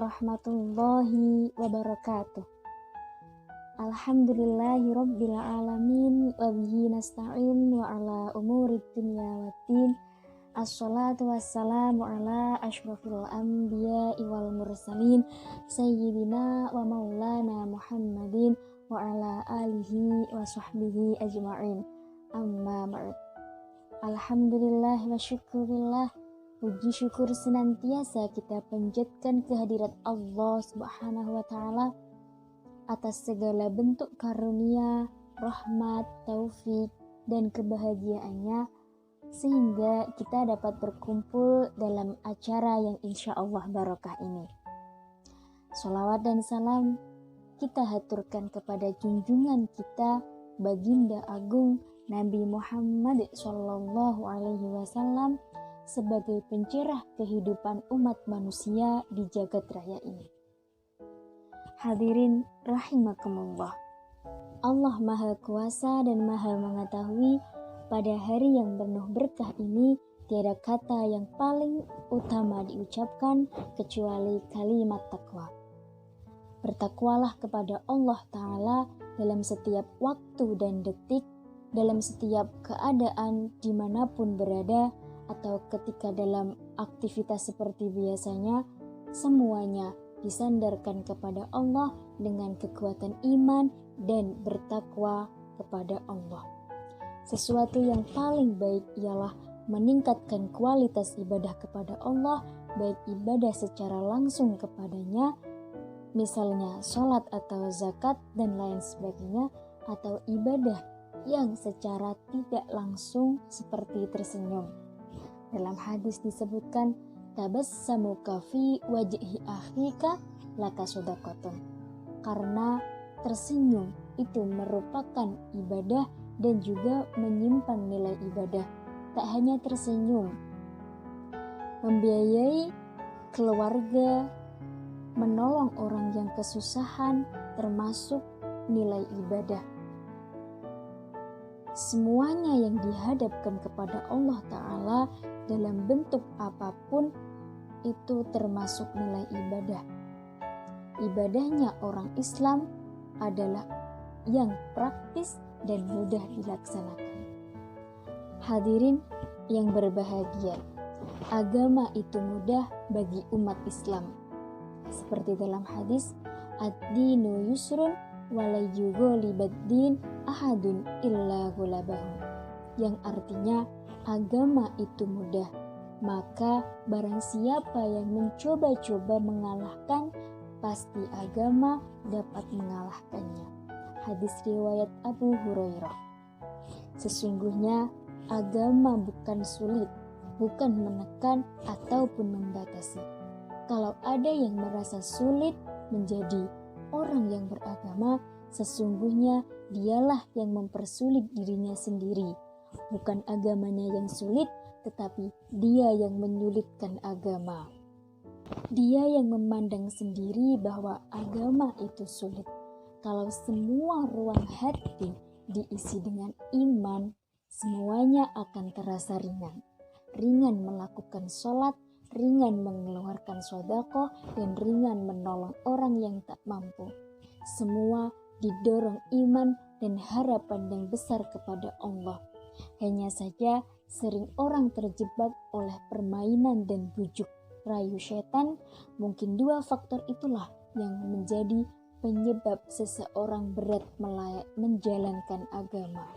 warahmatullahi wabarakatuh. Alhamdulillahi rabbil alamin wa bihi nasta'in wa ala umuri dunya waddin. Assalatu wassalamu ala asyrafil anbiya'i wal mursalin sayyidina wa maulana Muhammadin wa ala alihi wa sahbihi ajma'in. Amma ba'd. Alhamdulillah wa syukurillah. Puji syukur senantiasa kita panjatkan kehadirat Allah Subhanahu wa Ta'ala atas segala bentuk karunia, rahmat, taufik, dan kebahagiaannya, sehingga kita dapat berkumpul dalam acara yang insya Allah barakah ini. Sholawat dan salam kita haturkan kepada junjungan kita, Baginda Agung Nabi Muhammad Sallallahu Alaihi Wasallam, sebagai pencerah kehidupan umat manusia di jagat raya ini. Hadirin rahimakumullah. Allah Maha Kuasa dan Maha Mengetahui, pada hari yang penuh berkah ini tiada kata yang paling utama diucapkan kecuali kalimat takwa. Bertakwalah kepada Allah Ta'ala dalam setiap waktu dan detik, dalam setiap keadaan dimanapun berada, atau ketika dalam aktivitas seperti biasanya, semuanya disandarkan kepada Allah dengan kekuatan iman dan bertakwa kepada Allah. Sesuatu yang paling baik ialah meningkatkan kualitas ibadah kepada Allah, baik ibadah secara langsung kepadanya, misalnya sholat atau zakat dan lain sebagainya, atau ibadah yang secara tidak langsung seperti tersenyum. Dalam hadis disebutkan, tabassamuka fi wajhi akhika laka shadaqatun. Karena tersenyum itu merupakan ibadah dan juga menyimpan nilai ibadah. Tak hanya tersenyum, membiayai keluarga, menolong orang yang kesusahan termasuk nilai ibadah. Semuanya yang dihadapkan kepada Allah Ta'ala dalam bentuk apapun itu termasuk nilai ibadah. Ibadahnya orang Islam adalah yang praktis dan mudah dilaksanakan. Hadirin yang berbahagia, agama itu mudah bagi umat Islam. Seperti dalam hadis, ad-dinu yusrun wala yughlibaddin ahadun illa ghalabahu, yang artinya agama itu mudah, maka barang siapa yang mencoba-coba mengalahkan, pasti agama dapat mengalahkannya. Hadis riwayat Abu Hurairah. Sesungguhnya agama bukan sulit, bukan menekan ataupun membatasi. Kalau ada yang merasa sulit menjadi orang yang beragama, sesungguhnya dialah yang mempersulit dirinya sendiri. Bukan agamanya yang sulit, tetapi dia yang menyulitkan agama. Dia yang memandang sendiri bahwa agama itu sulit. Kalau semua ruang hati diisi dengan iman, semuanya akan terasa ringan. Ringan melakukan sholat, ringan mengeluarkan sedekah, dan ringan menolong orang yang tak mampu. Semua didorong iman dan harapan yang besar kepada Allah. Hanya saja sering orang terjebak oleh permainan dan bujuk rayu setan. Mungkin dua faktor itulah yang menjadi penyebab seseorang berat menjalankan agama.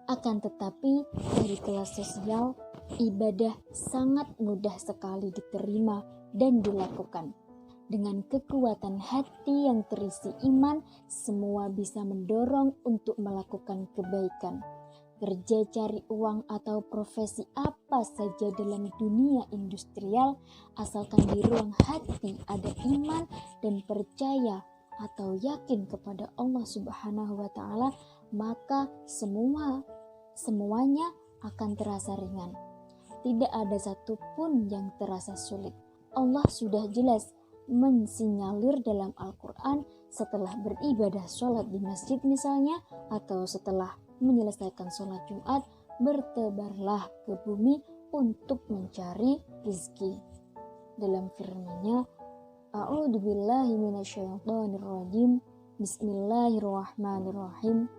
Akan tetapi dari kelas sosial, ibadah sangat mudah sekali diterima dan dilakukan. Dengan kekuatan hati yang terisi iman, semua bisa mendorong untuk melakukan kebaikan. Kerja cari uang atau profesi apa saja dalam dunia industrial, asalkan di ruang hati ada iman dan percaya atau yakin kepada Allah Subhanahu wa Ta'ala, maka semuanya akan terasa ringan. Tidak ada satupun yang terasa sulit. Allah sudah jelas mensinyalir dalam Al-Quran, setelah beribadah sholat di masjid misalnya, atau setelah menyelesaikan sholat Jumat, bertebarlah ke bumi untuk mencari rezeki. Dalam firman-Nya, A'udzu billahi minasyaitonir rajim. Bismillahirrahmanirrahim.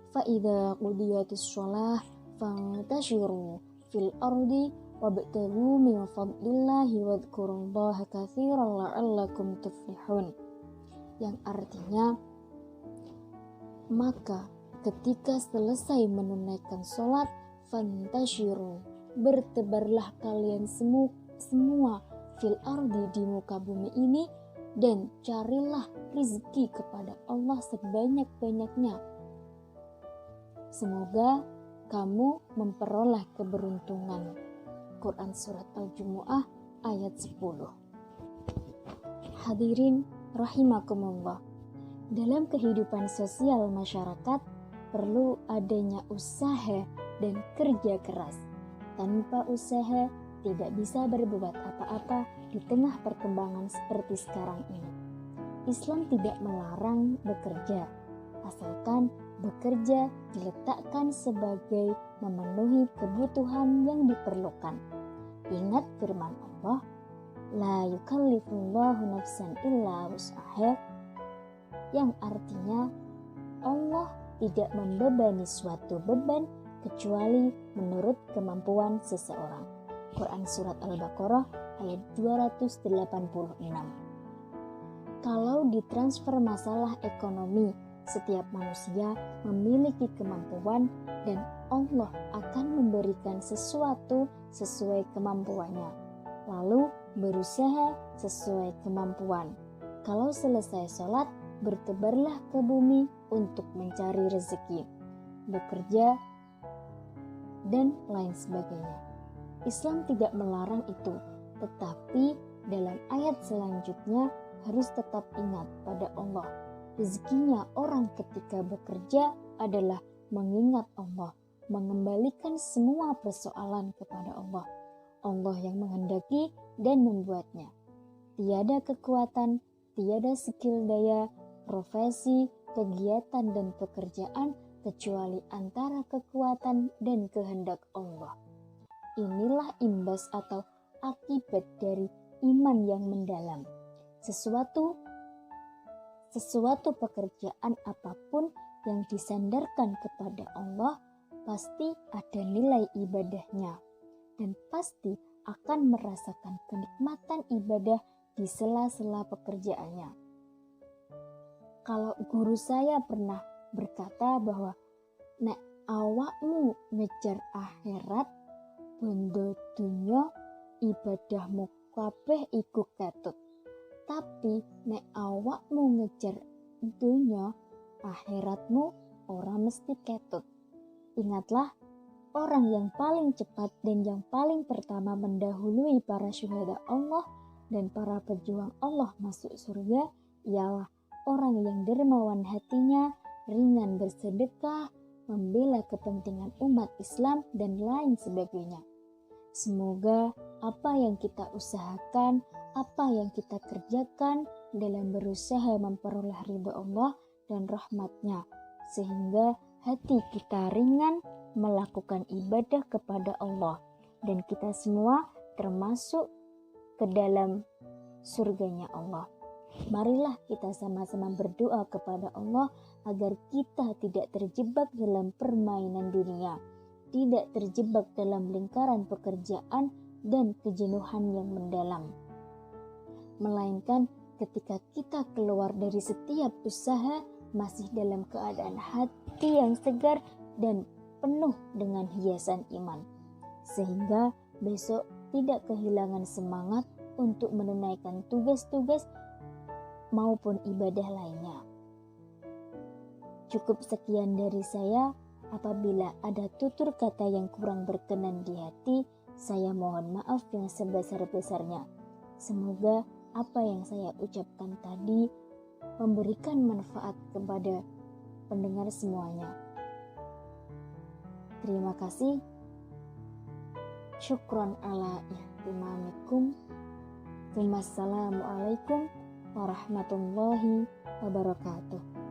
Fa idza qudiyatis shalah fantashiru fil ardi wabtaghu min fadlillahi wadhkurullaha katsiran la'allakum tuflihun. Yang artinya, maka ketika selesai menunaikan sholat, fantashiru, bertebarlah kalian semua fil ardi, di muka bumi ini, dan carilah rizki kepada Allah sebanyak-banyaknya. Semoga kamu memperoleh keberuntungan. Quran Surat Al-Jumu'ah ayat 10. Hadirin rahimakumullah, dalam kehidupan sosial masyarakat perlu adanya usaha dan kerja keras. Tanpa usaha tidak bisa berbuat apa-apa di tengah perkembangan seperti sekarang ini. Islam tidak melarang bekerja, asalkan bekerja diletakkan sebagai memenuhi kebutuhan yang diperlukan. Ingat firman Allah, la yukallifullahu nafsan illa wus'aha, yang artinya Allah tidak membebani suatu beban kecuali menurut kemampuan seseorang. Quran Surat Al-Baqarah ayat 286. Kalau ditransfer masalah ekonomi, setiap manusia memiliki kemampuan dan Allah akan memberikan sesuatu sesuai kemampuannya. Lalu berusaha sesuai kemampuan. Kalau selesai sholat, bertebarlah ke bumi untuk mencari rezeki, bekerja, dan lain sebagainya. Islam tidak melarang itu, tetapi dalam ayat selanjutnya harus tetap ingat pada Allah. Rezekinya orang ketika bekerja adalah mengingat Allah, mengembalikan semua persoalan kepada Allah. Allah yang menghendaki dan membuatnya. Tiada kekuatan, tiada skill daya, profesi, kegiatan dan pekerjaan kecuali antara kekuatan dan kehendak Allah. Inilah imbas atau akibat dari iman yang mendalam. Sesuatu pekerjaan apapun yang disandarkan kepada Allah pasti ada nilai ibadahnya dan pasti akan merasakan kenikmatan ibadah di sela-sela pekerjaannya. Kalau guru saya pernah berkata bahwa nek awakmu ngejar akhirat, bondo dunya, ibadahmu kabeh iku ketut. Tapi nek awakmu ngejar dunya, akhiratmu ora mesti ketut. Ingatlah, orang yang paling cepat dan yang paling pertama mendahului para syuhada Allah dan para pejuang Allah masuk surga ialah orang yang dermawan hatinya, ringan bersedekah, membela kepentingan umat Islam, dan lain sebagainya. Semoga apa yang kita usahakan, apa yang kita kerjakan dalam berusaha memperoleh ridha Allah dan rahmatnya, sehingga hati kita ringan melakukan ibadah kepada Allah, dan kita semua termasuk ke dalam surganya Allah. Marilah kita sama-sama berdoa kepada Allah agar kita tidak terjebak dalam permainan dunia, tidak terjebak dalam lingkaran pekerjaan dan kejenuhan yang mendalam. Melainkan ketika kita keluar dari setiap usaha masih dalam keadaan hati yang segar dan penuh dengan hiasan iman, sehingga besok tidak kehilangan semangat untuk menunaikan tugas-tugas maupun ibadah lainnya. Cukup sekian dari saya. Apabila ada tutur kata yang kurang berkenan di hati, saya mohon maaf yang sebesar-besarnya. Semoga apa yang saya ucapkan tadi memberikan manfaat kepada pendengar semuanya. Terima kasih. Syukron ala ihtimamikum. Wassalamualaikum warahmatullahi wabarakatuh.